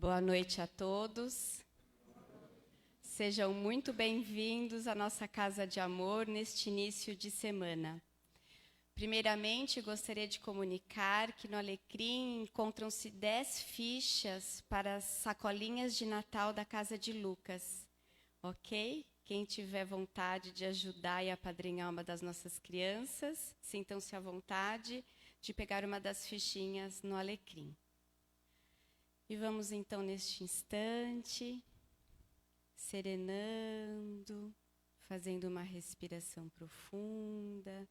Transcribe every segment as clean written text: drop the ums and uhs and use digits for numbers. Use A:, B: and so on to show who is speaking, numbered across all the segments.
A: Boa noite a todos. Sejam muito bem-vindos à nossa Casa de Amor neste início de semana. Primeiramente, gostaria de comunicar que no Alecrim encontram-se 10 fichas para as sacolinhas de Natal da Casa de Lucas, ok? Quem tiver vontade de ajudar e apadrinhar uma das nossas crianças, sintam-se à vontade de pegar uma das fichinhas no Alecrim. E vamos então, neste instante, serenando, fazendo uma respiração profunda,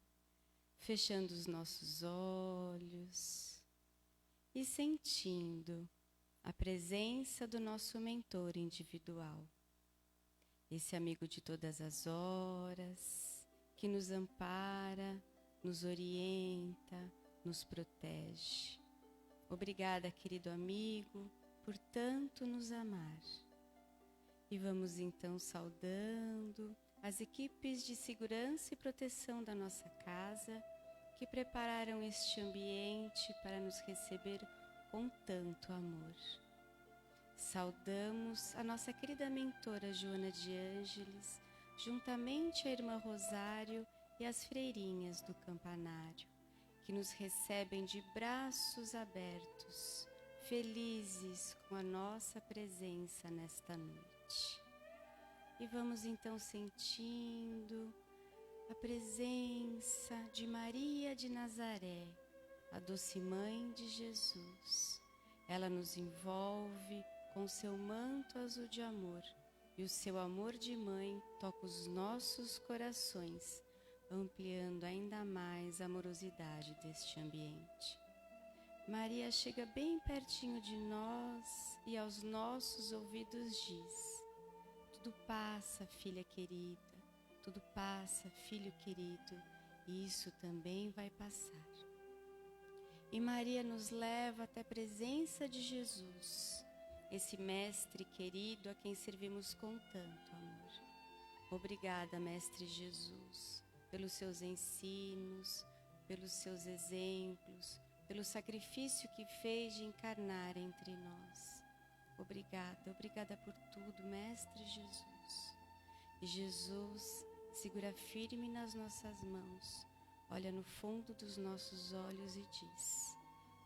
A: fechando os nossos olhos e sentindo a presença do nosso mentor individual, esse amigo de todas as horas, que nos ampara, nos orienta, nos protege. Obrigada, querido amigo, por tanto nos amar. E vamos então saudando as equipes de segurança e proteção da nossa casa, que prepararam este ambiente para nos receber com tanto amor. Saudamos a nossa querida mentora Joana de Ângeles, juntamente à irmã Rosário e as freirinhas do campanário, que nos recebem de braços abertos, felizes com a nossa presença nesta noite. E vamos então sentindo a presença de Maria de Nazaré, a doce mãe de Jesus. Ela nos envolve com seu manto azul de amor, e o seu amor de mãe toca os nossos corações, ampliando ainda mais a amorosidade deste ambiente. Maria chega bem pertinho de nós e aos nossos ouvidos diz: tudo passa, filha querida, tudo passa, filho querido, e isso também vai passar. E Maria nos leva até a presença de Jesus, esse mestre querido a quem servimos com tanto amor. Obrigada, mestre Jesus, pelos seus ensinos, pelos seus exemplos, pelo sacrifício que fez de encarnar entre nós. Obrigada, obrigada por tudo, mestre Jesus. E Jesus segura firme nas nossas mãos, olha no fundo dos nossos olhos e diz: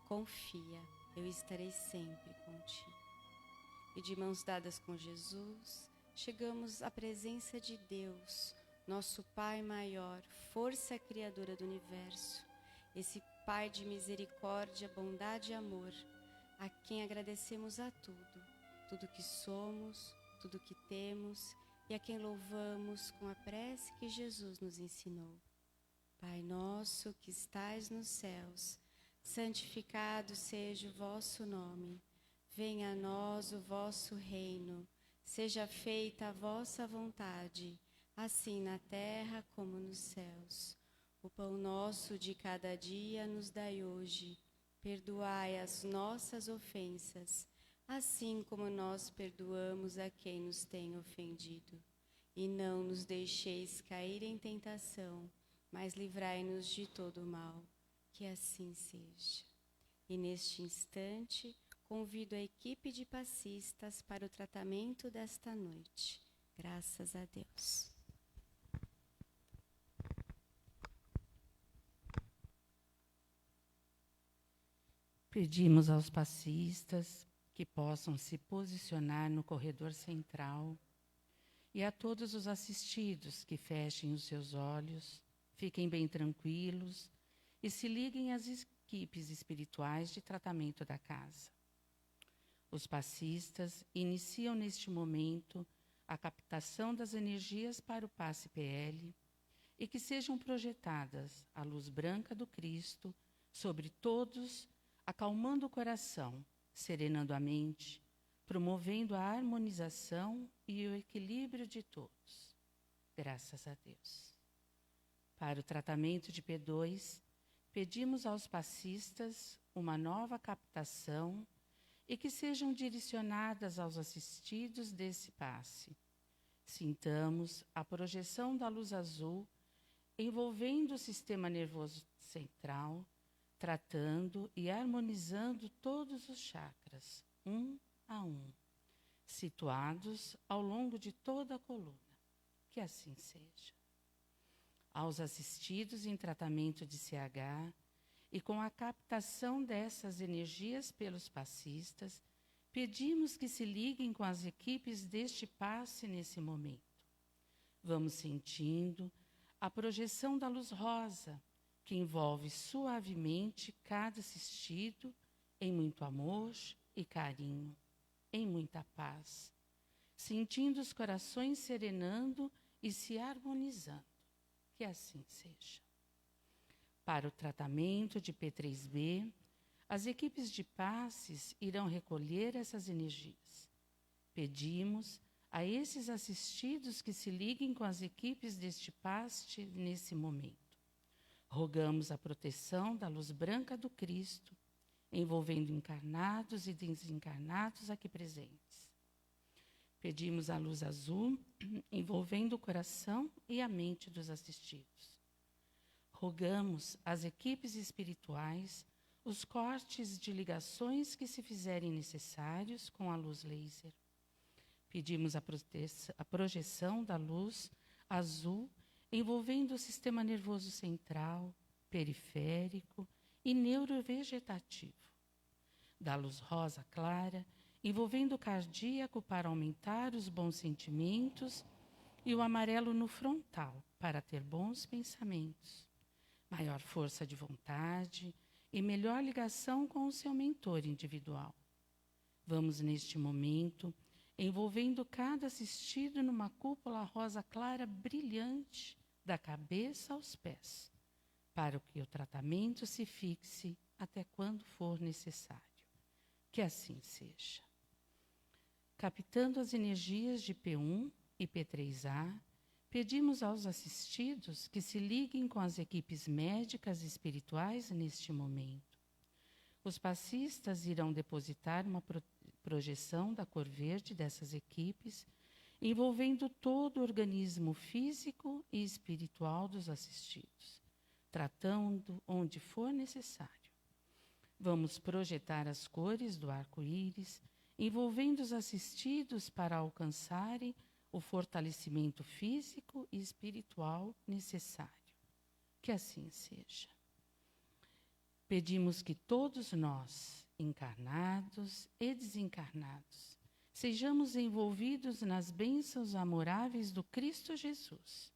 A: confia, eu estarei sempre contigo. E de mãos dadas com Jesus, chegamos à presença de Deus, nosso Pai maior, força criadora do universo, esse Pai de misericórdia, bondade e amor, a quem agradecemos a tudo que somos, tudo que temos, e a quem louvamos com a prece que Jesus nos ensinou. Pai nosso que estais nos céus, santificado seja o vosso nome. Venha a nós o vosso reino, seja feita a vossa vontade, assim na terra como nos céus. O pão nosso de cada dia nos dai hoje. Perdoai as nossas ofensas, assim como nós perdoamos a quem nos tem ofendido. E não nos deixeis cair em tentação, mas livrai-nos de todo o mal. Que assim seja. E neste instante, convido a equipe de passistas para o tratamento desta noite. Graças a Deus.
B: Pedimos aos passistas que possam se posicionar no corredor central e a todos os assistidos que fechem os seus olhos, fiquem bem tranquilos e se liguem às equipes espirituais de tratamento da casa. Os passistas iniciam neste momento a captação das energias para o passe PL e que sejam projetadas a luz branca do Cristo sobre todos, acalmando o coração, serenando a mente, promovendo a harmonização e o equilíbrio de todos. Graças a Deus. Para o tratamento de P2, pedimos aos passistas uma nova captação e que sejam direcionadas aos assistidos desse passe. Sintamos a projeção da luz azul envolvendo o sistema nervoso central, tratando e harmonizando todos os chakras, um a um, situados ao longo de toda a coluna. Que assim seja. Aos assistidos em tratamento de CH e com a captação dessas energias pelos passistas, pedimos que se liguem com as equipes deste passe nesse momento. Vamos sentindo a projeção da luz rosa, que envolve suavemente cada assistido em muito amor e carinho, em muita paz, sentindo os corações serenando e se harmonizando. Que assim seja. Para o tratamento de P3B, as equipes de passes irão recolher essas energias. Pedimos a esses assistidos que se liguem com as equipes deste passe nesse momento. Rogamos a proteção da luz branca do Cristo, envolvendo encarnados e desencarnados aqui presentes. Pedimos a luz azul, envolvendo o coração e a mente dos assistidos. Rogamos às equipes espirituais os cortes de ligações que se fizerem necessários com a luz laser. Pedimos a projeção da luz azul, envolvendo o sistema nervoso central, periférico e neurovegetativo. Da luz rosa clara, envolvendo o cardíaco para aumentar os bons sentimentos e o amarelo no frontal para ter bons pensamentos, maior força de vontade e melhor ligação com o seu mentor individual. Vamos, neste momento, envolvendo cada assistido numa cúpula rosa clara brilhante da cabeça aos pés, para que o tratamento se fixe até quando for necessário. Que assim seja. Captando as energias de P1 e P3A, pedimos aos assistidos que se liguem com as equipes médicas e espirituais neste momento. Os passistas irão depositar uma projeção da cor verde dessas equipes, envolvendo todo o organismo físico e espiritual dos assistidos, tratando onde for necessário. Vamos projetar as cores do arco-íris, envolvendo os assistidos para alcançarem o fortalecimento físico e espiritual necessário. Que assim seja. Pedimos que todos nós, encarnados e desencarnados, sejamos envolvidos nas bênçãos amoráveis do Cristo Jesus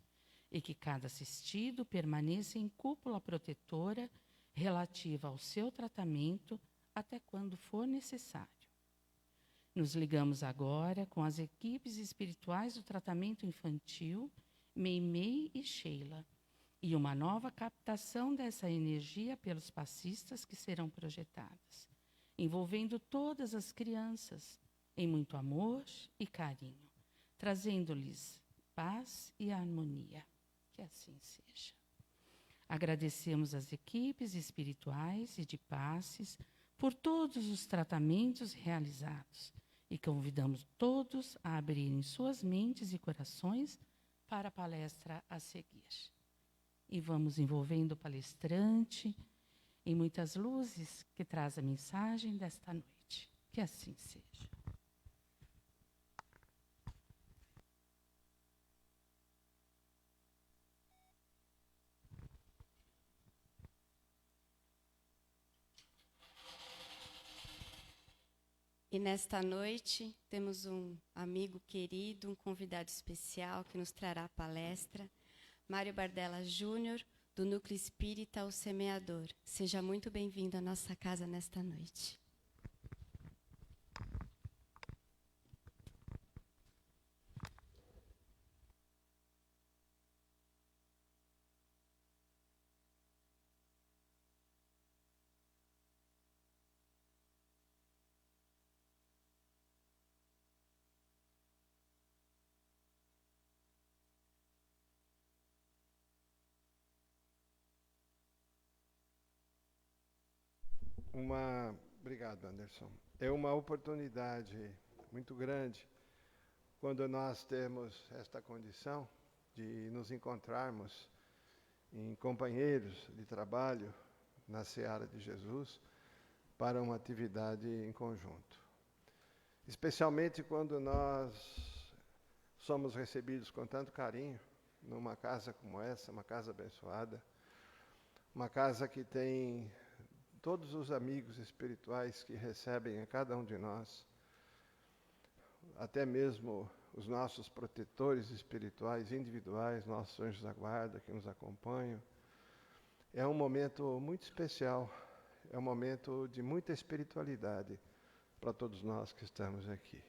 B: e que cada assistido permaneça em cúpula protetora relativa ao seu tratamento até quando for necessário. Nos ligamos agora com as equipes espirituais do tratamento infantil, Meimei e Sheila, e uma nova captação dessa energia pelos passistas que serão projetadas, envolvendo todas as crianças em muito amor e carinho, trazendo-lhes paz e harmonia. Que assim seja. Agradecemos às equipes espirituais e de passes por todos os tratamentos realizados e convidamos todos a abrirem suas mentes e corações para a palestra a seguir. E vamos envolvendo o palestrante em muitas luzes que traz a mensagem desta noite. Que assim seja.
A: E nesta noite temos um amigo querido, um convidado especial que nos trará a palestra, Mário Bardella Júnior, do Núcleo Espírita O Semeador. Seja muito bem-vindo à nossa casa nesta noite.
C: Obrigado, Anderson. É uma oportunidade muito grande quando nós temos esta condição de nos encontrarmos em companheiros de trabalho na seara de Jesus para uma atividade em conjunto. especialmente quando nós somos recebidos com tanto carinho numa casa como essa, uma casa abençoada, uma casa que tem todos os amigos espirituais que recebem a cada um de nós, até mesmo os nossos protetores espirituais individuais, nossos anjos da guarda que nos acompanham. É um momento muito especial, é um momento de muita espiritualidade para todos nós que estamos aqui.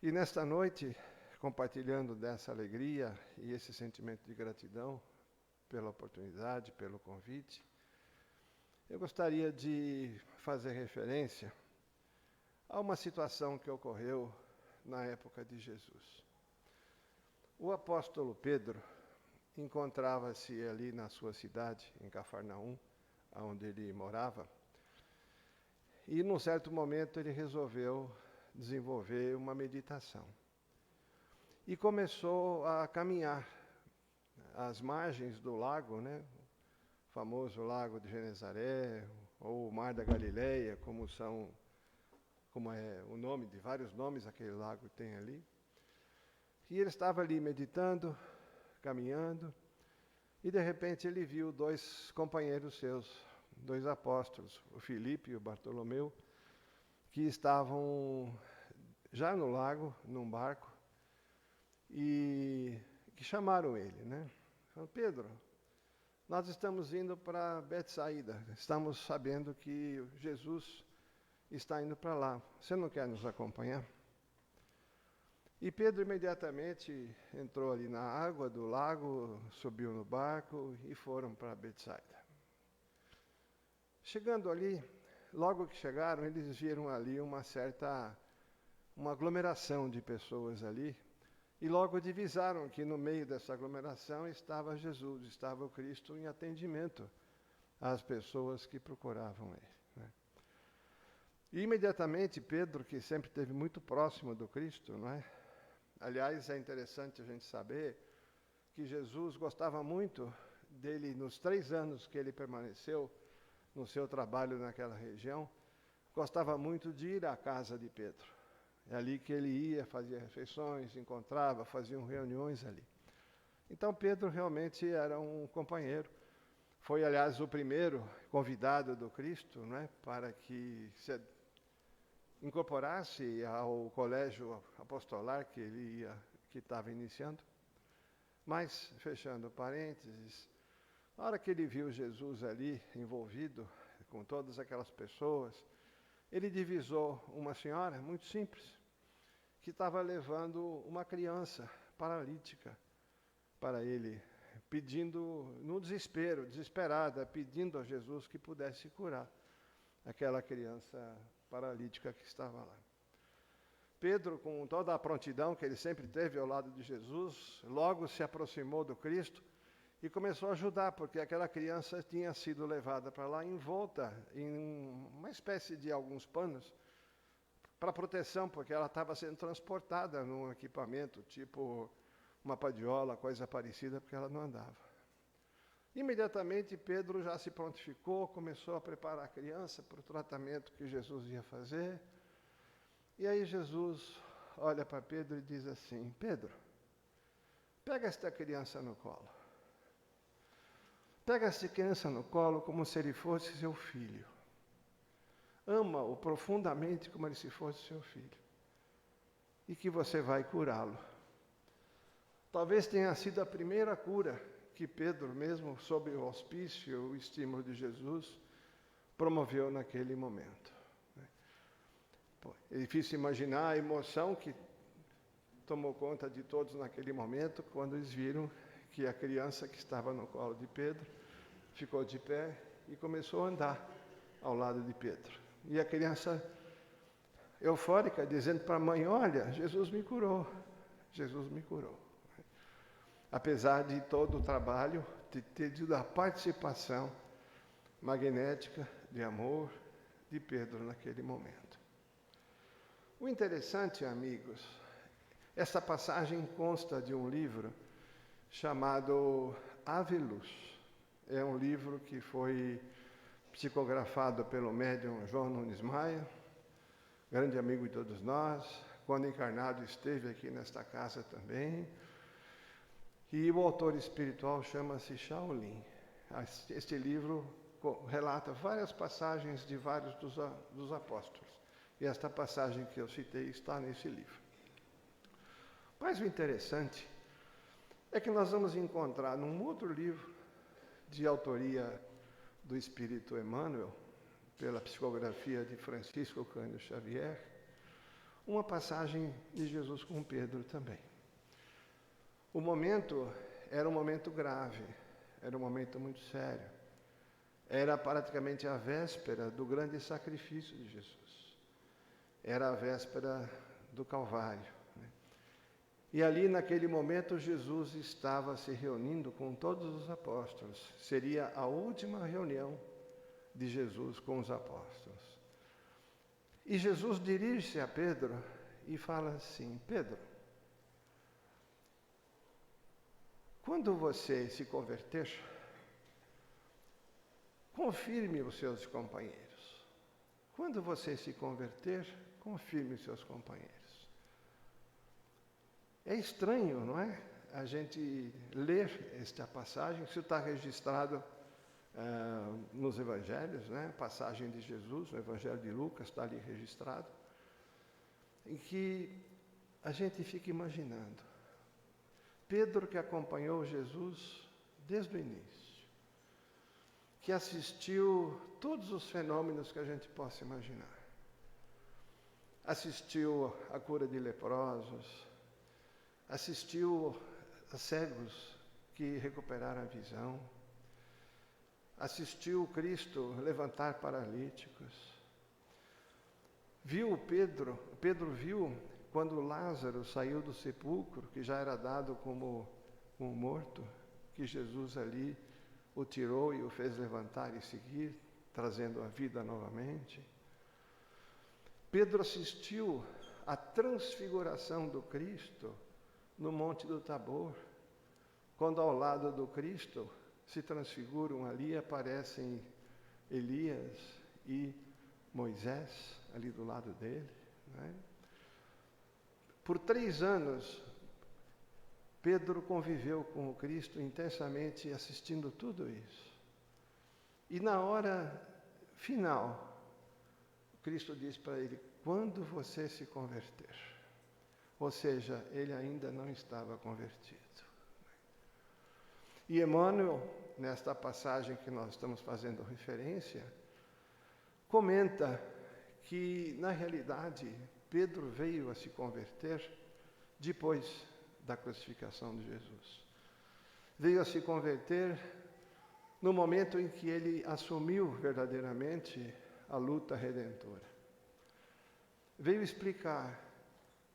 C: E nesta noite, compartilhando dessa alegria e esse sentimento de gratidão pela oportunidade, pelo convite, eu gostaria de fazer referência a uma situação que ocorreu na época de Jesus. O apóstolo Pedro encontrava-se ali na sua cidade, em Cafarnaum, onde ele morava, e num certo momento ele resolveu desenvolver uma meditação. E começou a caminhar às margens do lago, né? O famoso lago de Genezaré, ou o Mar da Galileia, como é o nome de vários nomes aquele lago tem ali. E ele estava ali meditando, caminhando, e de repente ele viu dois companheiros seus, dois apóstolos, o Filipe e o Bartolomeu, que estavam já no lago, num barco, e que chamaram ele, né? Falaram: Pedro, nós estamos indo para Betsaida, estamos sabendo que Jesus está indo para lá. Você não quer nos acompanhar? E Pedro imediatamente entrou ali na água do lago, subiu no barco e foram para Betsaida. Chegando ali, logo que chegaram, eles viram ali uma aglomeração de pessoas ali, e logo divisaram que no meio dessa aglomeração estava Jesus, estava o Cristo em atendimento às pessoas que procuravam ele, né? E imediatamente Pedro, que sempre esteve muito próximo do Cristo, não é? Aliás, é interessante a gente saber que Jesus gostava muito dele, nos 3 anos que ele permaneceu no seu trabalho naquela região, gostava muito de ir à casa de Pedro. É ali que ele ia, fazia refeições, encontrava, faziam reuniões ali. Então Pedro realmente era um companheiro. Foi, aliás, o primeiro convidado do Cristo, né, para que se incorporasse ao colégio apostolar que estava iniciando. Mas, fechando parênteses, na hora que ele viu Jesus ali envolvido com todas aquelas pessoas, ele divisou uma senhora muito simples, que estava levando uma criança paralítica para ele, pedindo, no desespero, desesperada, pedindo a Jesus que pudesse curar aquela criança paralítica que estava lá. Pedro, com toda a prontidão que ele sempre teve ao lado de Jesus, logo se aproximou do Cristo e começou a ajudar, porque aquela criança tinha sido levada para lá envolta em uma espécie de alguns panos para proteção, porque ela estava sendo transportada num equipamento, tipo uma padiola, coisa parecida, porque ela não andava. Imediatamente Pedro já se prontificou, começou a preparar a criança para o tratamento que Jesus ia fazer. E aí Jesus olha para Pedro e diz assim: Pedro, pega esta criança no colo. Pega essa criança no colo como se ele fosse seu filho. Ama-o profundamente como se fosse seu filho. E que você vai curá-lo. Talvez tenha sido a primeira cura que Pedro, mesmo sob o auspício, o estímulo de Jesus, promoveu naquele momento. É difícil imaginar a emoção que tomou conta de todos naquele momento, quando eles viram que a criança que estava no colo de Pedro ficou de pé e começou a andar ao lado de Pedro. E a criança, eufórica, dizendo para a mãe: olha, Jesus me curou, Jesus me curou. Apesar de todo o trabalho, de ter tido a participação magnética de amor de Pedro naquele momento. O interessante, amigos, essa passagem consta de um livro chamado Ave Luz. É um livro que foi psicografado pelo médium João Nunes Maia, grande amigo de todos nós, quando encarnado esteve aqui nesta casa também. E o autor espiritual chama-se Shaolin. Este livro relata várias passagens de vários dos apóstolos. E esta passagem que eu citei está nesse livro. Mas o interessante é que nós vamos encontrar num outro livro de autoria do Espírito Emmanuel, pela psicografia de Francisco Cândido Xavier, uma passagem de Jesus com Pedro também. O momento era um momento grave, era um momento muito sério. Era praticamente a véspera do grande sacrifício de Jesus. Era a véspera do Calvário. E ali, naquele momento, Jesus estava se reunindo com todos os apóstolos. Seria a última reunião de Jesus com os apóstolos. E Jesus dirige-se a Pedro e fala assim: Pedro, quando você se converter, confirme os seus companheiros. Quando você se converter, confirme os seus companheiros. É estranho, não é? A gente ler esta passagem, isso está registrado nos evangelhos, né? A passagem de Jesus, no Evangelho de Lucas, está ali registrado, em que a gente fica imaginando. Pedro, que acompanhou Jesus desde o início, que assistiu todos os fenômenos que a gente possa imaginar. Assistiu a cura de leprosos, assistiu a cegos que recuperaram a visão, assistiu Cristo levantar paralíticos, Pedro viu quando Lázaro saiu do sepulcro, que já era dado como morto, que Jesus ali o tirou e o fez levantar e seguir, trazendo a vida novamente. Pedro assistiu à transfiguração do Cristo no Monte do Tabor, quando ao lado do Cristo se transfiguram ali, aparecem Elias e Moisés ali do lado dele, né? Por 3 anos, Pedro conviveu com o Cristo intensamente, assistindo tudo isso. E na hora final, Cristo diz para ele: quando você se converter. Ou seja, ele ainda não estava convertido. E Emmanuel, nesta passagem que nós estamos fazendo referência, comenta que, na realidade, Pedro veio a se converter depois da crucificação de Jesus. Veio a se converter no momento em que ele assumiu verdadeiramente a luta redentora. Veio explicar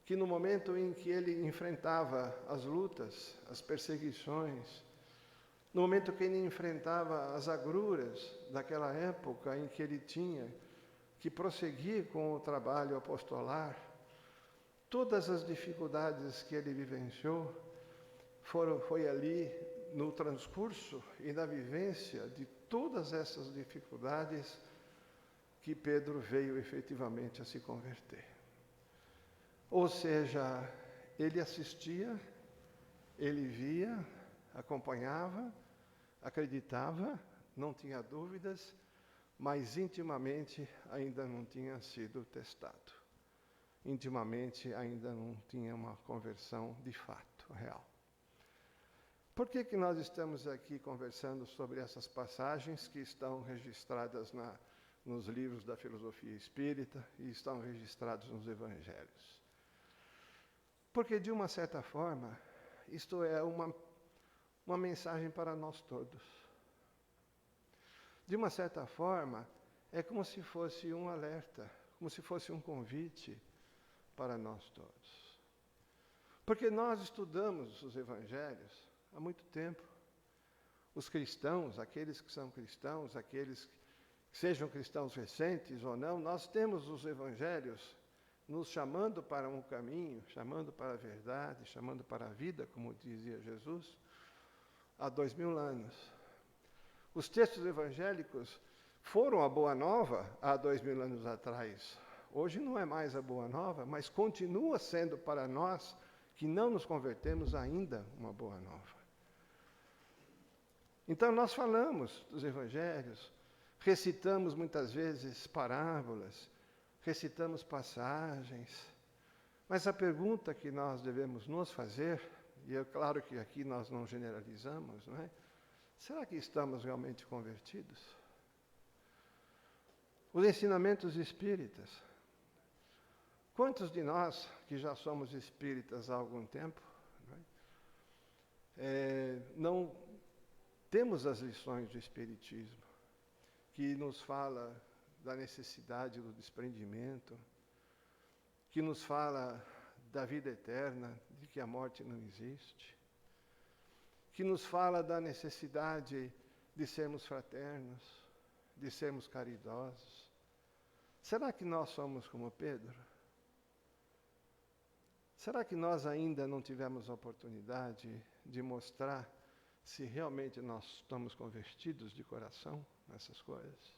C: que no momento em que ele enfrentava as lutas, as perseguições, no momento que ele enfrentava as agruras daquela época em que ele tinha que prosseguir com o trabalho apostolar, todas as dificuldades que ele vivenciou foi ali no transcurso e na vivência de todas essas dificuldades que Pedro veio efetivamente a se converter. Ou seja, ele assistia, ele via, acompanhava, acreditava, não tinha dúvidas, mas intimamente ainda não tinha sido testado. Intimamente ainda não tinha uma conversão de fato, real. Por que nós estamos aqui conversando sobre essas passagens que estão registradas nos livros da filosofia espírita e estão registrados nos evangelhos? Porque, de uma certa forma, isto é uma mensagem para nós todos. De uma certa forma, é como se fosse um alerta, como se fosse um convite para nós todos. Porque nós estudamos os evangelhos há muito tempo. Os cristãos, aqueles que são cristãos, aqueles que sejam cristãos recentes ou não, nós temos os evangelhos nos chamando para um caminho, chamando para a verdade, chamando para a vida, como dizia Jesus, há 2000 anos. Os textos evangélicos foram a boa nova há 2000 anos atrás. Hoje não é mais a boa nova, mas continua sendo para nós que não nos convertemos ainda uma boa nova. Então nós falamos dos evangelhos, recitamos muitas vezes parábolas, recitamos passagens, mas a pergunta que nós devemos nos fazer, e é claro que aqui nós não generalizamos, não é? Será que estamos realmente convertidos? Os ensinamentos espíritas. Quantos de nós que já somos espíritas há algum tempo, não temos as lições do Espiritismo, que nos fala da necessidade do desprendimento, que nos fala da vida eterna, de que a morte não existe, que nos fala da necessidade de sermos fraternos, de sermos caridosos. Será que nós somos como Pedro? Será que nós ainda não tivemos a oportunidade de mostrar se realmente nós estamos convertidos de coração nessas coisas?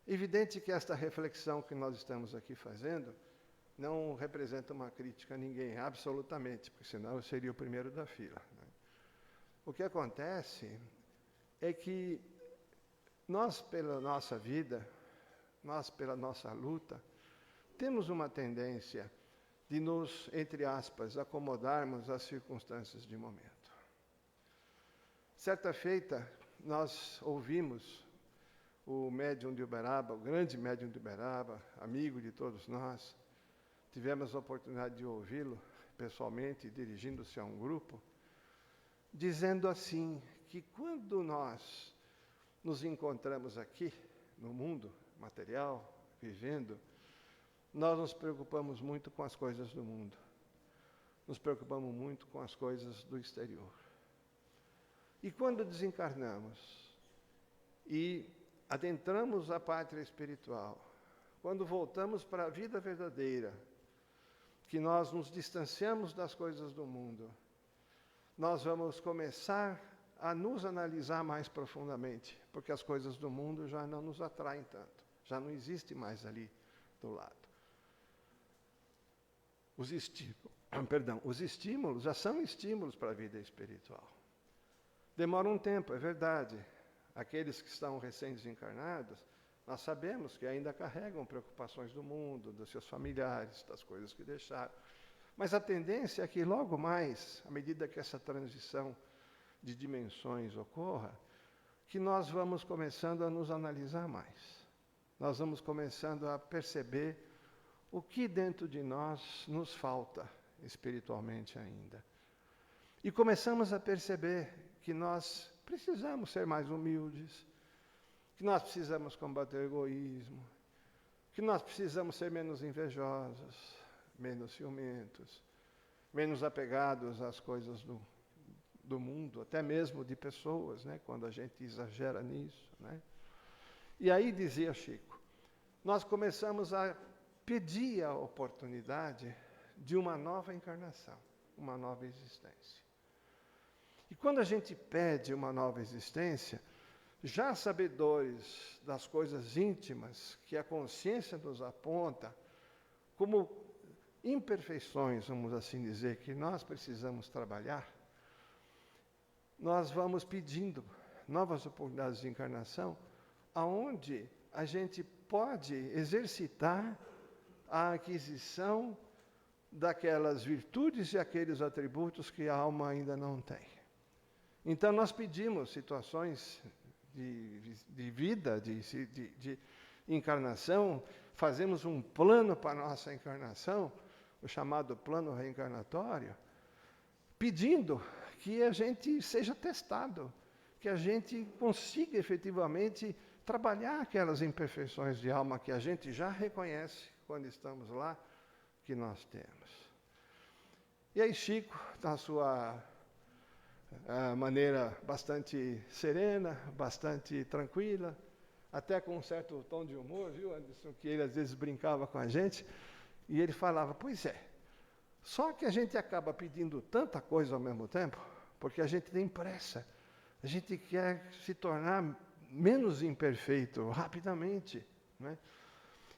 C: Evidente que esta reflexão que nós estamos aqui fazendo não representa uma crítica a ninguém, absolutamente, porque senão eu seria o primeiro da fila, né? O que acontece é que nós, pela nossa vida, nós, pela nossa luta, temos uma tendência de nos, entre aspas, acomodarmos às circunstâncias de momento. Certa feita, nós ouvimos o médium de Uberaba, o grande médium de Uberaba, amigo de todos nós, tivemos a oportunidade de ouvi-lo pessoalmente, dirigindo-se a um grupo, dizendo assim, que quando nós nos encontramos aqui, no mundo material, vivendo, nós nos preocupamos muito com as coisas do mundo. Nos preocupamos muito com as coisas do exterior. E quando desencarnamos e adentramos a pátria espiritual, quando voltamos para a vida verdadeira, que nós nos distanciamos das coisas do mundo, nós vamos começar a nos analisar mais profundamente, porque as coisas do mundo já não nos atraem tanto, já não existe mais ali do lado. Os estímulos já são estímulos para a vida espiritual. Demora um tempo, é verdade. Aqueles que estão recém-desencarnados, nós sabemos que ainda carregam preocupações do mundo, dos seus familiares, das coisas que deixaram. Mas a tendência é que logo mais, à medida que essa transição de dimensões ocorra, que nós vamos começando a nos analisar mais. Nós vamos começando a perceber o que dentro de nós nos falta espiritualmente ainda. E começamos a perceber que nós precisamos ser mais humildes, que nós precisamos combater o egoísmo, que nós precisamos ser menos invejosos, menos ciumentos, menos apegados às coisas do mundo, até mesmo de pessoas, né, quando a gente exagera nisso, né? E aí, dizia Chico, nós começamos a pedir a oportunidade de uma nova encarnação, uma nova existência. E quando a gente pede uma nova existência, já sabedores das coisas íntimas que a consciência nos aponta como imperfeições, vamos assim dizer, que nós precisamos trabalhar, nós vamos pedindo novas oportunidades de encarnação, aonde a gente pode exercitar a aquisição daquelas virtudes e aqueles atributos que a alma ainda não tem. Então, nós pedimos situações de vida, de encarnação, fazemos um plano para a nossa encarnação, o chamado plano reencarnatório, pedindo que a gente seja testado, que a gente consiga efetivamente trabalhar aquelas imperfeições de alma que a gente já reconhece quando estamos lá, que nós temos. E aí Chico, na sua maneira bastante serena, bastante tranquila, até com um certo tom de humor, viu, Anderson, que ele às vezes brincava com a gente, e ele falava, pois é, só que a gente acaba pedindo tanta coisa ao mesmo tempo, porque a gente tem pressa, a gente quer se tornar menos imperfeito rapidamente, né?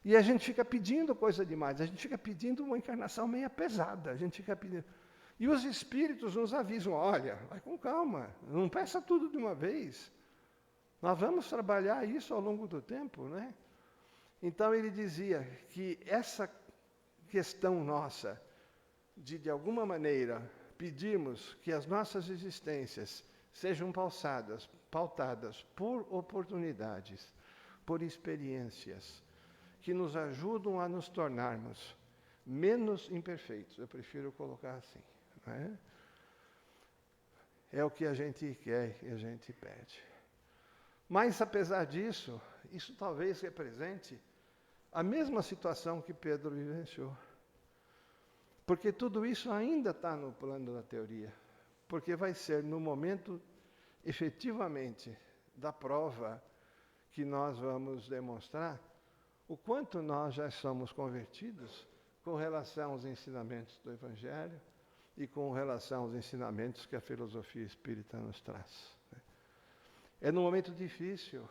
C: E a gente fica pedindo coisa demais, a gente fica pedindo uma encarnação meia pesada, a gente fica pedindo. E os espíritos nos avisam, olha, vai com calma, não peça tudo de uma vez. Nós vamos trabalhar isso ao longo do tempo, né? Então ele dizia que essa questão nossa, de alguma maneira, pedirmos que as nossas existências sejam pautadas por oportunidades, por experiências, que nos ajudam a nos tornarmos menos imperfeitos. Eu prefiro colocar assim. Né? É o que a gente quer e a gente pede. Mas, apesar disso, isso talvez represente a mesma situação que Pedro vivenciou. Porque tudo isso ainda está no plano da teoria. Porque vai ser no momento, efetivamente, da prova que nós vamos demonstrar o quanto nós já somos convertidos com relação aos ensinamentos do Evangelho e com relação aos ensinamentos que a filosofia espírita nos traz. É num momento difícil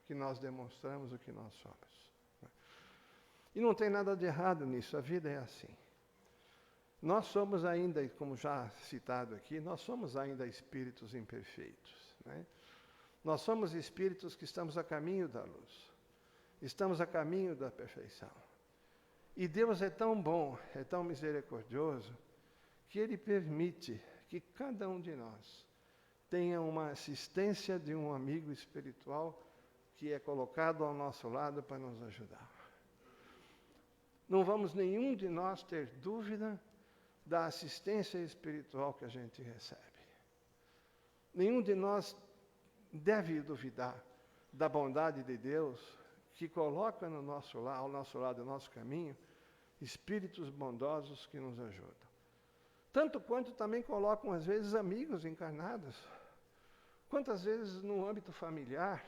C: que nós demonstramos o que nós somos. E não tem nada de errado nisso, a vida é assim. Nós somos ainda, como já citado aqui, nós somos ainda espíritos imperfeitos. Né? Nós somos espíritos que estamos a caminho da luz. Estamos a caminho da perfeição. E Deus é tão bom, é tão misericordioso, que Ele permite que cada um de nós tenha uma assistência de um amigo espiritual que é colocado ao nosso lado para nos ajudar. Não vamos nenhum de nós ter dúvida da assistência espiritual que a gente recebe. Nenhum de nós deve duvidar da bondade de Deus, que coloca ao nosso lado, no nosso caminho, espíritos bondosos que nos ajudam. Tanto quanto também colocam, às vezes, amigos encarnados. Quantas vezes no âmbito familiar,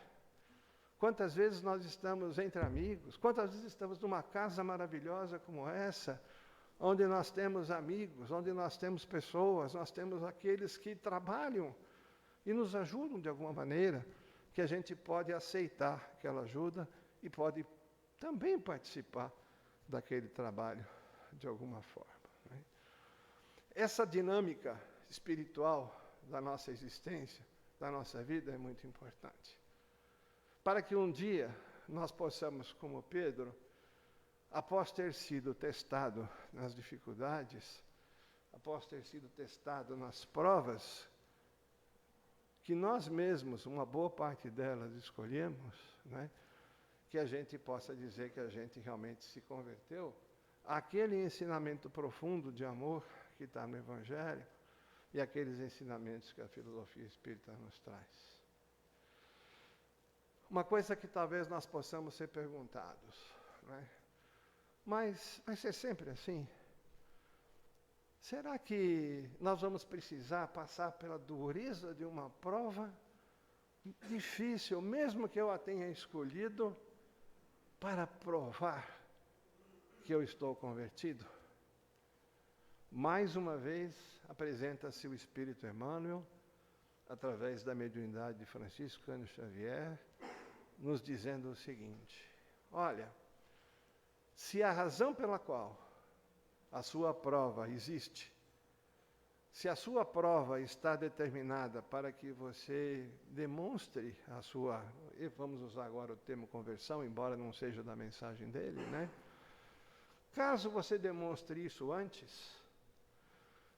C: quantas vezes nós estamos entre amigos, quantas vezes estamos numa casa maravilhosa como essa, onde nós temos amigos, onde nós temos pessoas, nós temos aqueles que trabalham e nos ajudam de alguma maneira, que a gente pode aceitar aquela ajuda e pode também participar daquele trabalho de alguma forma. Né? Essa dinâmica espiritual da nossa existência, da nossa vida, é muito importante. Para que um dia nós possamos, como Pedro, após ter sido testado nas dificuldades, após ter sido testado nas provas, que nós mesmos, uma boa parte delas, escolhemos, né? Que a gente possa dizer que a gente realmente se converteu àquele ensinamento profundo de amor que está no Evangelho e aqueles ensinamentos que a filosofia espírita nos traz. Uma coisa que talvez nós possamos ser perguntados, né? Mas vai ser sempre assim? Será que nós vamos precisar passar pela dureza de uma prova difícil, mesmo que eu a tenha escolhido, para provar que eu estou convertido? Mais uma vez, apresenta-se o Espírito Emmanuel, através da mediunidade de Francisco Cândido Xavier, nos dizendo o seguinte: olha, se a razão pela qual a sua prova existe, se a sua prova está determinada para que você demonstre a sua, vamos usar agora o termo conversão, embora não seja da mensagem dele, né? Caso você demonstre isso antes,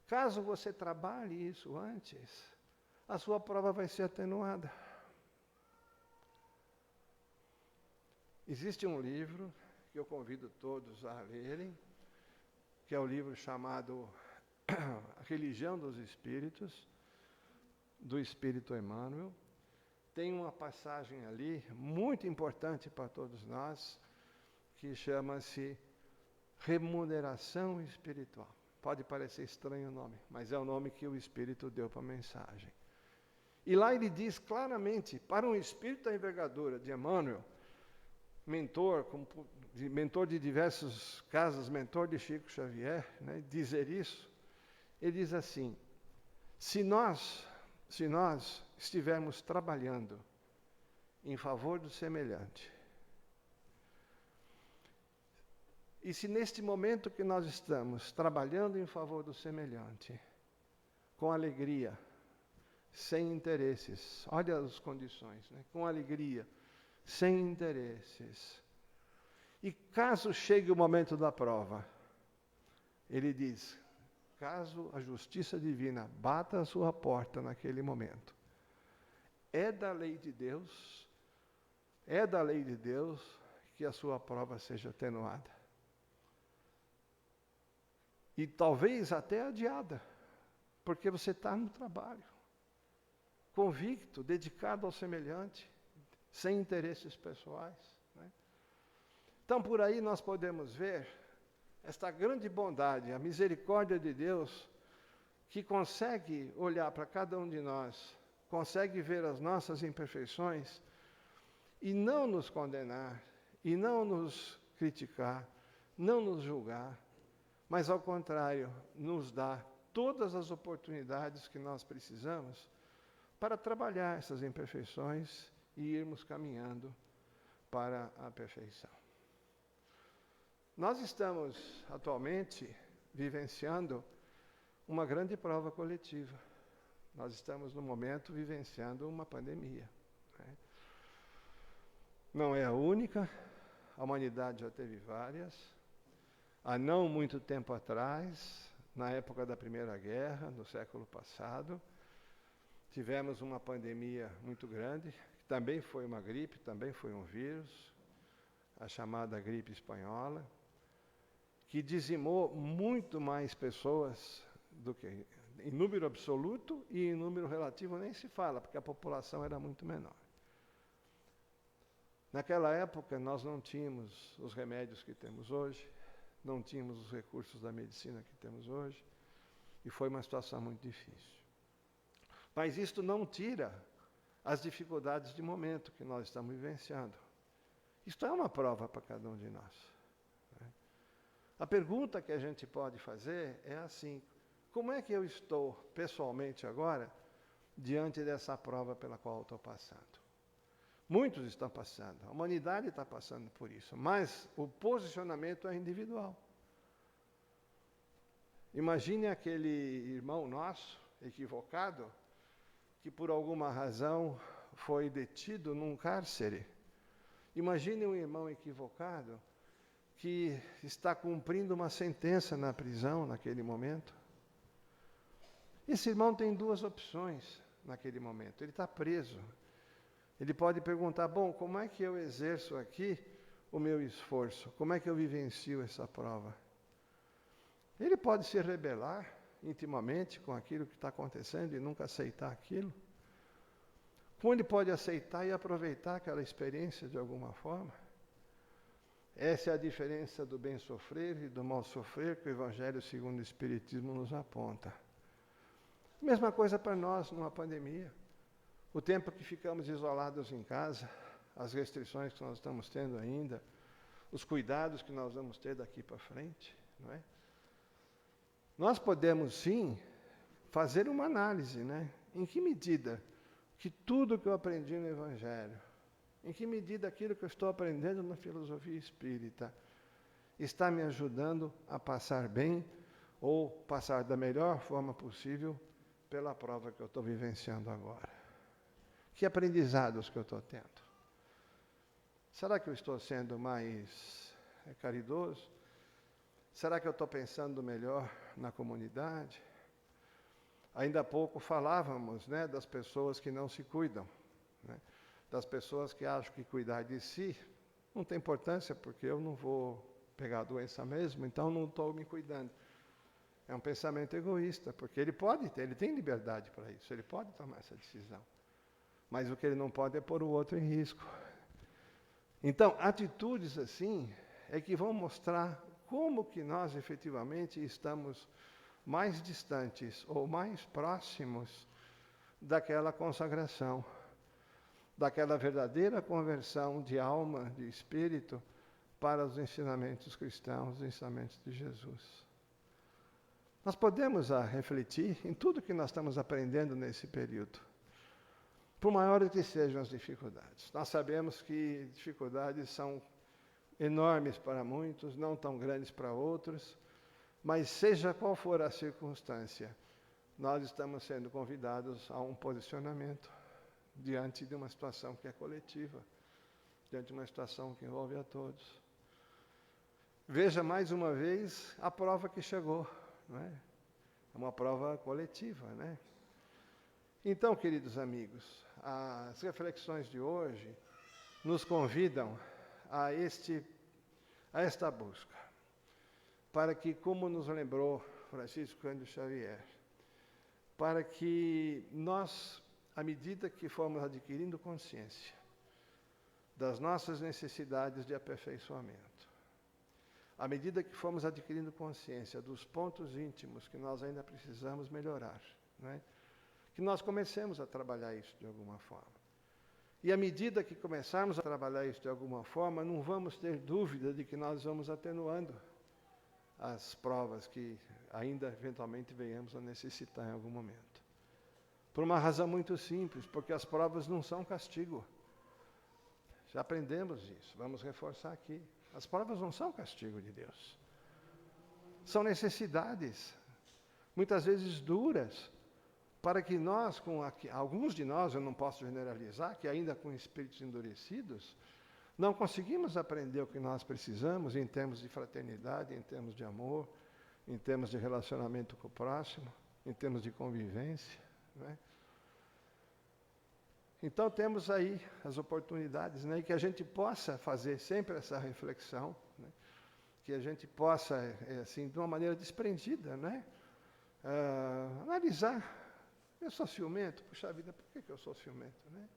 C: caso você trabalhe isso antes, a sua prova vai ser atenuada. Existe um livro que eu convido todos a lerem, que é o livro chamado A Religião dos Espíritos, do Espírito Emmanuel. Tem uma passagem ali, muito importante para todos nós, que chama-se Remuneração Espiritual. Pode parecer estranho o nome, mas é o nome que o Espírito deu para a mensagem. E lá ele diz claramente, para um espírito da envergadura de Emmanuel, mentor de diversos casos, mentor de Chico Xavier, né, dizer isso, ele diz assim: se nós estivermos trabalhando em favor do semelhante, E se neste momento que nós estamos trabalhando em favor do semelhante, com alegria, sem interesses, olha as condições, né? Com alegria, sem interesses. E caso chegue o momento da prova, ele diz, caso a justiça divina bata a sua porta naquele momento, é da lei de Deus que a sua prova seja atenuada. E talvez até adiada, porque você está no trabalho, convicto, dedicado ao semelhante, sem interesses pessoais, né? Então, por aí nós podemos ver esta grande bondade, a misericórdia de Deus, que consegue olhar para cada um de nós, consegue ver as nossas imperfeições e não nos condenar, e não nos criticar, não nos julgar, mas ao contrário, nos dá todas as oportunidades que nós precisamos para trabalhar essas imperfeições e irmos caminhando para a perfeição. Nós estamos atualmente vivenciando uma grande prova coletiva. Nós estamos no momento vivenciando uma pandemia, né? Não é a única, a humanidade já teve várias. Há não muito tempo atrás, na época da Primeira Guerra, no século passado, tivemos uma pandemia muito grande, que também foi uma gripe, também foi um vírus, a chamada gripe espanhola, que dizimou muito mais pessoas do que em número absoluto, e em número relativo nem se fala, porque a população era muito menor. Naquela época nós não tínhamos os remédios que temos hoje, não tínhamos os recursos da medicina que temos hoje, e foi uma situação muito difícil. Mas isto não tira as dificuldades de momento que nós estamos vivenciando. Isto é uma prova para cada um de nós, né? A pergunta que a gente pode fazer é assim: como é que eu estou pessoalmente agora diante dessa prova pela qual eu estou passando? Muitos estão passando, a humanidade está passando por isso, mas o posicionamento é individual. Imagine aquele irmão nosso, equivocado, que por alguma razão foi detido num cárcere. Imagine um irmão equivocado que está cumprindo uma sentença na prisão naquele momento. Esse irmão tem duas opções naquele momento. Ele está preso. Ele pode perguntar, bom, como é que eu exerço aqui o meu esforço? Como é que eu vivencio essa prova? Ele pode se rebelar intimamente com aquilo que está acontecendo e nunca aceitar aquilo. Como ele pode aceitar e aproveitar aquela experiência de alguma forma? Essa é a diferença do bem sofrer e do mal sofrer que o Evangelho segundo o Espiritismo nos aponta. Mesma coisa para nós numa pandemia. O tempo que ficamos isolados em casa, as restrições que nós estamos tendo ainda, os cuidados que nós vamos ter daqui para frente, não é? Nós podemos, sim, fazer uma análise, né? Em que medida que tudo que eu aprendi no Evangelho, em que medida aquilo que eu estou aprendendo na filosofia espírita está me ajudando a passar bem ou passar da melhor forma possível pela prova que eu estou vivenciando agora? Que aprendizados que eu estou tendo? Será que eu estou sendo mais caridoso? Será que eu estou pensando melhor na comunidade? Ainda há pouco falávamos, né, das pessoas que não se cuidam, né, das pessoas que acham que cuidar de si não tem importância, porque eu não vou pegar a doença mesmo, então não estou me cuidando. É um pensamento egoísta, porque ele tem liberdade para isso, ele pode tomar essa decisão. Mas o que ele não pode é pôr o outro em risco. Então, atitudes assim é que vão mostrar como que nós efetivamente estamos mais distantes ou mais próximos daquela consagração, daquela verdadeira conversão de alma, de espírito, para os ensinamentos cristãos, os ensinamentos de Jesus. Nós podemos refletir em tudo que nós estamos aprendendo nesse período, por maiores que sejam as dificuldades. Nós sabemos que dificuldades são enormes para muitos, não tão grandes para outros, mas seja qual for a circunstância, nós estamos sendo convidados a um posicionamento diante de uma situação que é coletiva, diante de uma situação que envolve a todos. Veja mais uma vez a prova que chegou, não é? É uma prova coletiva, né? Então, queridos amigos, as reflexões de hoje nos convidam a esta busca, para que, como nos lembrou Francisco Cândido Xavier, para que nós, à medida que formos adquirindo consciência das nossas necessidades de aperfeiçoamento, à medida que formos adquirindo consciência dos pontos íntimos que nós ainda precisamos melhorar, né? Que nós comecemos a trabalhar isso de alguma forma. E à medida que começarmos a trabalhar isso de alguma forma, não vamos ter dúvida de que nós vamos atenuando as provas que ainda eventualmente venhamos a necessitar em algum momento. Por uma razão muito simples, porque as provas não são castigo. Já aprendemos isso, vamos reforçar aqui. As provas não são castigo de Deus. São necessidades, muitas vezes duras, para que nós, alguns de nós, eu não posso generalizar, que ainda com espíritos endurecidos, não conseguimos aprender o que nós precisamos em termos de fraternidade, em termos de amor, em termos de relacionamento com o próximo, em termos de convivência, né? Então temos aí as oportunidades, né? E que a gente possa fazer sempre essa reflexão, né? Que a gente possa, assim, de uma maneira desprendida, né? Analisar. Eu sou ciumento? Puxa vida, por que eu sou ciumento, né?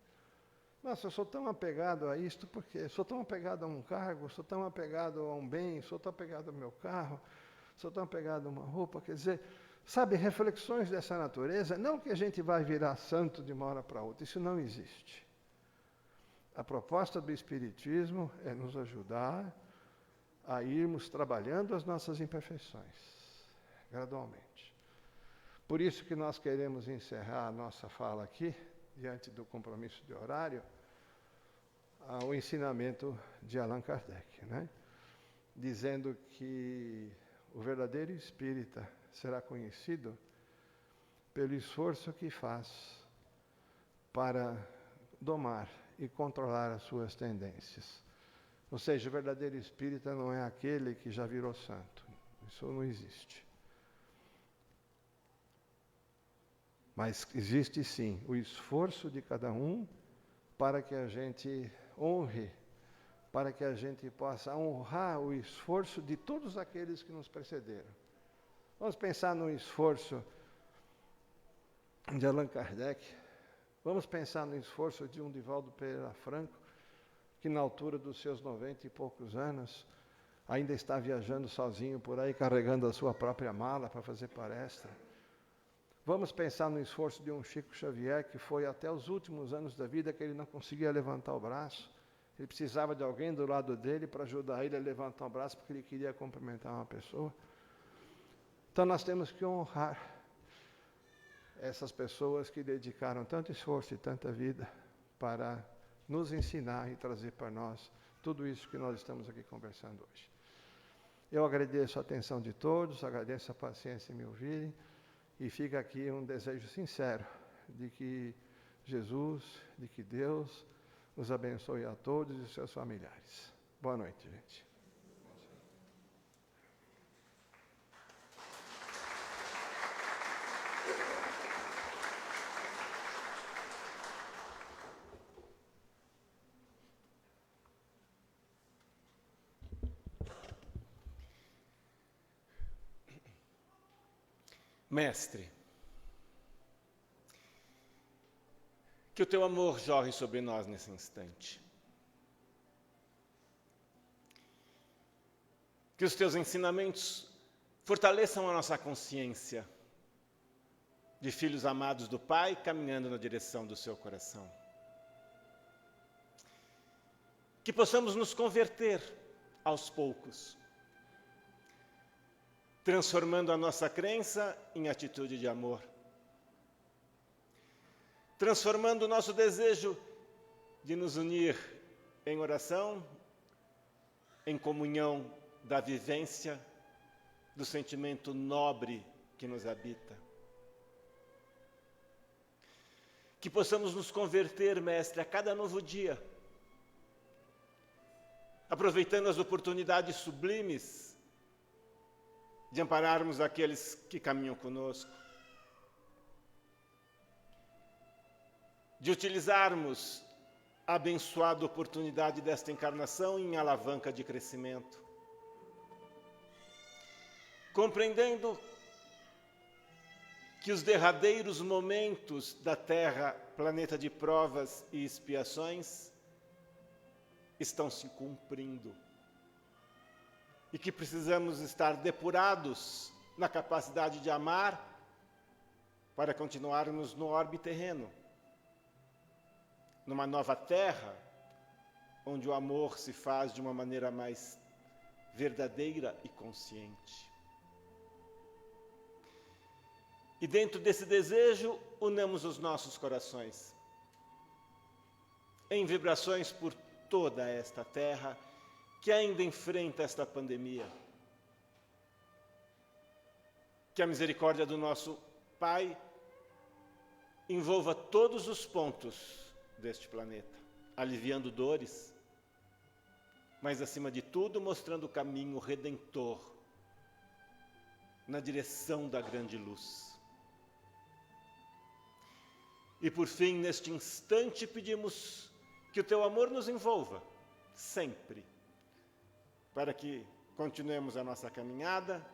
C: Nossa, eu sou tão apegado a isto, porque sou tão apegado a um cargo, sou tão apegado a um bem, sou tão apegado ao meu carro, sou tão apegado a uma roupa. Quer dizer, sabe, reflexões dessa natureza, não que a gente vai virar santo de uma hora para outra, isso não existe. A proposta do Espiritismo é nos ajudar a irmos trabalhando as nossas imperfeições, gradualmente. Por isso que nós queremos encerrar a nossa fala aqui, diante do compromisso de horário, o ensinamento de Allan Kardec, né? Dizendo que o verdadeiro espírita será conhecido pelo esforço que faz para domar e controlar as suas tendências. Ou seja, o verdadeiro espírita não é aquele que já virou santo. Isso não existe. Mas existe sim o esforço de cada um para que a gente honre, para que a gente possa honrar o esforço de todos aqueles que nos precederam. Vamos pensar no esforço de Allan Kardec, vamos pensar no esforço de um Divaldo Pereira Franco, que na altura dos seus 90 e poucos anos ainda está viajando sozinho por aí, carregando a sua própria mala para fazer palestra. Vamos pensar no esforço de um Chico Xavier, que foi até os últimos anos da vida que ele não conseguia levantar o braço. Ele precisava de alguém do lado dele para ajudar ele a levantar o braço, porque ele queria cumprimentar uma pessoa. Então nós temos que honrar essas pessoas que dedicaram tanto esforço e tanta vida para nos ensinar e trazer para nós tudo isso que nós estamos aqui conversando hoje. Eu agradeço a atenção de todos, agradeço a paciência em me ouvirem, e fica aqui um desejo sincero de que Jesus, de que Deus nos abençoe a todos e seus familiares. Boa noite, gente.
D: Mestre, que o teu amor jorre sobre nós nesse instante. Que os teus ensinamentos fortaleçam a nossa consciência de filhos amados do Pai, caminhando na direção do seu coração. Que possamos nos converter aos poucos, transformando a nossa crença em atitude de amor, transformando o nosso desejo de nos unir em oração em comunhão da vivência do sentimento nobre que nos habita. Que possamos nos converter, Mestre, a cada novo dia, aproveitando as oportunidades sublimes de ampararmos aqueles que caminham conosco, de utilizarmos a abençoada oportunidade desta encarnação em alavanca de crescimento, compreendendo que os derradeiros momentos da Terra, planeta de provas e expiações, estão se cumprindo e que precisamos estar depurados na capacidade de amar para continuarmos no orbe terreno, numa nova terra, onde o amor se faz de uma maneira mais verdadeira e consciente. E dentro desse desejo, unamos os nossos corações em vibrações por toda esta terra que ainda enfrenta esta pandemia. Que a misericórdia do nosso Pai envolva todos os pontos deste planeta, aliviando dores, mas, acima de tudo, mostrando o caminho redentor na direção da grande luz. E, por fim, neste instante, pedimos que o Teu amor nos envolva, sempre, para que continuemos a nossa caminhada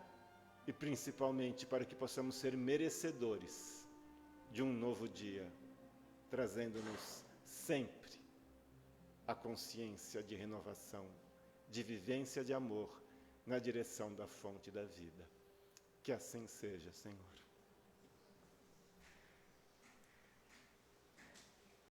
D: e, principalmente, para que possamos ser merecedores de um novo dia, trazendo-nos sempre a consciência de renovação, de vivência de amor na direção da fonte da vida. Que assim seja, Senhor.